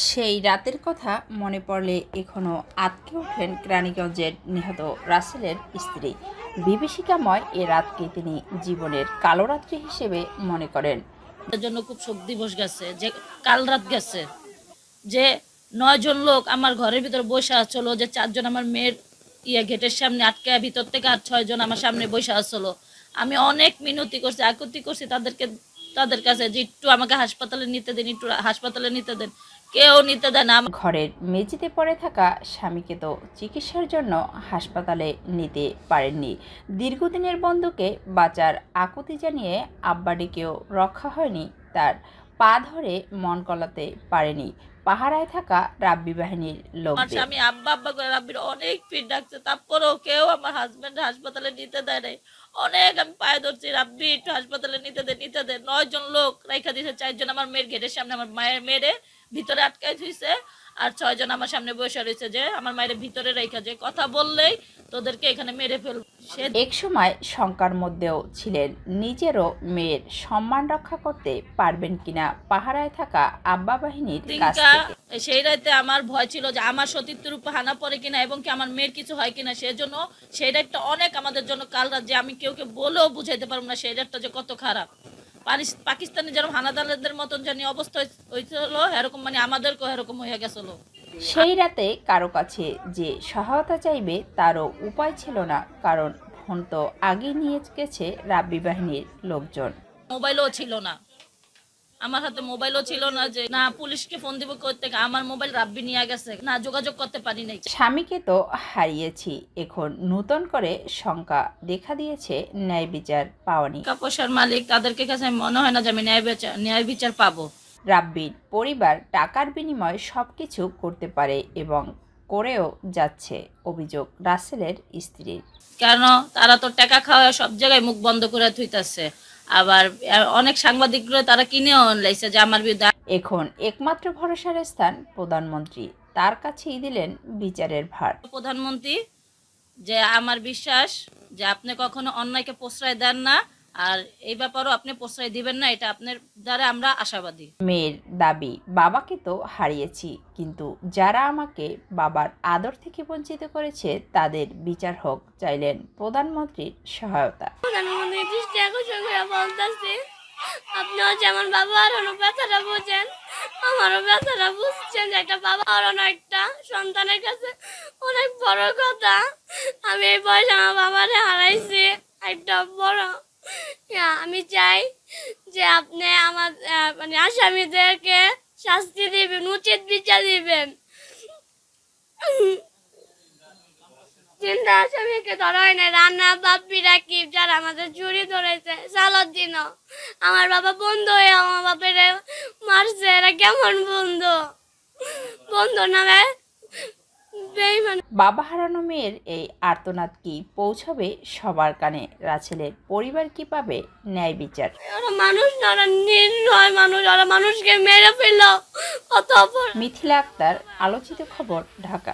সেই রাতের কথা মনে পড়লে এখনও আঁতকে ওঠেন কেরানীগঞ্জের নিহত রাসেলের স্ত্রী। বিভীষিকাময় এ রাতকে তিনি জীবনের কালো রাত্রি হিসেবে মনে করেন। এর জন্য খুব শোক দিবস গেছে, যে কাল রাত গেছে, যে 9 জন লোক আমার ঘরের ভিতর বসে আসলো, যে 4 জন আমার মেয়ের গেটের সামনে আটকে ভিতর থেকে, আর 6 জন আমার সামনে বসে আসলো। আমি অনেক মিনতি করছি, আকুতি করছি তাদের কাছে যে একটু আমাকে হাসপাতালে নিতে দেন, একটু হাসপাতালে নিতে দেন। কেউ নিতে দেয় না। ঘরের মেঝেতে পড়ে থাকা স্বামীকে তো চিকিৎসার জন্য হাসপাতালে নিতে পারেননি। দীর্ঘদিনের বন্ধুকে বাঁচার আকুতি জানিয়ে আব্বা ডেকেও রক্ষা হয়নি তার। পা ধরে মন গলাতে পারেনি পাহারায় থাকা রাব্বি বাহিনীর লোকদের। আমি আব্বা আব্বা করে রাব্বির অনেক পিঠ ডাকছে, তারপরেও কেউ আমার হাজবেন্ড হাসপাতালে নিতে দেয় নাই। অনেক আমি পায়ে ধরছি, রাব্বি একটু হাসপাতালে নিতে দে। 9 জন লোক রাইখা দিয়েছে, 4 জন আমার মেয়ের গেটের সামনে, আমার মায়ের মেয়েরে ভিতরে আটকায় থুইছে, আর 6 জন আমার সামনে বসে রয়েছে, যে আমার মায়ের ভিতরে রাইখা, যে কথা বললেই তোদেরকে এখানে মেরে ফেলবে। এক সময় শঙ্কার মধ্যেও ছিলেন নিজেরও মেয়ের সম্মান রক্ষা করতে পারবেন কিনা পাহারায় থাকা আব্বা বাহিনীর কাছ থেকে। সেই রাতে আমার ভয় ছিল যে আমার সতীত্বের উপর হানা পড়ে কিনা, এবং কি আমার মেয়ের কিছু হয় কিনা। সেজন্য সেই রাতটা অনেক আমাদের জন্য কাল রাত, যে আমি কেউকে বলেও বুঝাইতে পারবো না সেই রাতটা যে কত খারাপ। পাকিস্তানে যেরকম হানাদারদের মতন জানি অবস্থা হয়েছিল, এরকম মানে আমাদেরকেও এরকম হয়ে গেছিল। সেই রাতে কারো কাছে যে সহায়তা চাইবে তারও উপায় ছিল না, কারণ ফোন তো আগে নিয়ে গেছে রাব্বি বাহিনীর লোকজন। মোবাইলও ছিল না, আমার হাতে মোবাইলও ছিল না, যে না পুলিশকে ফোন দিব করতে, আমার মোবাইল রাব্বি নিয়ে গেছে, না যোগাযোগ করতে পারি নাই। স্বামীকে তো হারিয়েছি, এখন নতুন করে শঙ্কা দেখা দিয়েছে ন্যায় বিচার পাওয়ানি। টাকা পয়সার মালিক, তাদেরকে কাছে মনে হয় না যে আমি ন্যায় বিচার পাবো। রাব্বির পরিবার টাকার বিনিময়ে সবকিছু করতে পারে এবং করেও যাচ্ছে, অভিযোগ রাসেলের স্ত্রীর। কেন তারা তো টাকা খাওয়া সব জায়গায় মুখ বন্ধ করে থুইতেছে, আবার অনেক সাংবাদিকরা তারা কিনেও লাইছে যে আমার বিরুদ্ধে। এখন একমাত্র ভরসার স্থান প্রধানমন্ত্রী, তার কাছেই দিলেন বিচারের ভার। প্রধানমন্ত্রী, যে আমার বিশ্বাস যে আপনি কখনো অন্যায়কে প্রশ্রয় দেন না, আর এই ব্যাপারও আপনি প্রশ্রয় দিবেন না, এটা আপনার দ্বারা আমরা আশাবাদী। মেয়ের দাবি, বাবাকে তো হারিয়েছি, কিন্তু যারা আমাকে বাবার আদর থেকে বঞ্চিত করেছে তাদের বিচার হোক, চাইলেন প্রধানমন্ত্রীর সহায়তা। প্রধানমন্ত্রীর দৃষ্টি আকর্ষণ করে বলতেছি, আপনিও যেমন বাবা হারানো ব্যথাটা বুঝেন, আমারও ব্যথাটা বুঝছেন, যে একটা বাবা হারানো একটা সন্তানের কাছে অনেক বড় কথা। আমি এই বয়সে আমার বাবারে হারাইছি, একটা বড়। আমি চাই যে আপনি আমার মানে আসামিদেরকে শাস্তি দিবেন, উচিত বিচার দিবেন। চিন্তা আসামিকে ধরা হয় না, রান্না বাপ্পি রাকিব যারা আমাদের চুরি ধরেছে, সালাউদ্দিন, আমার বাবা বন্ধু হয়ে আমার বাপের মারছে। এরা কেমন বন্ধু, বন্ধু নামে বেঈমান। বাবা হারানো মেয়ের এই আর্তনাদ কি পৌঁছবে সবার কানে? রাসেলের পরিবার কি পাবে ন্যায় বিচার? ওরা মানুষ না, ওরা নির্দয় মানুষ, ওরা মানুষকে মেরে ফেললো। মিথিলা আক্তার, আলোচিত খবর, ঢাকা।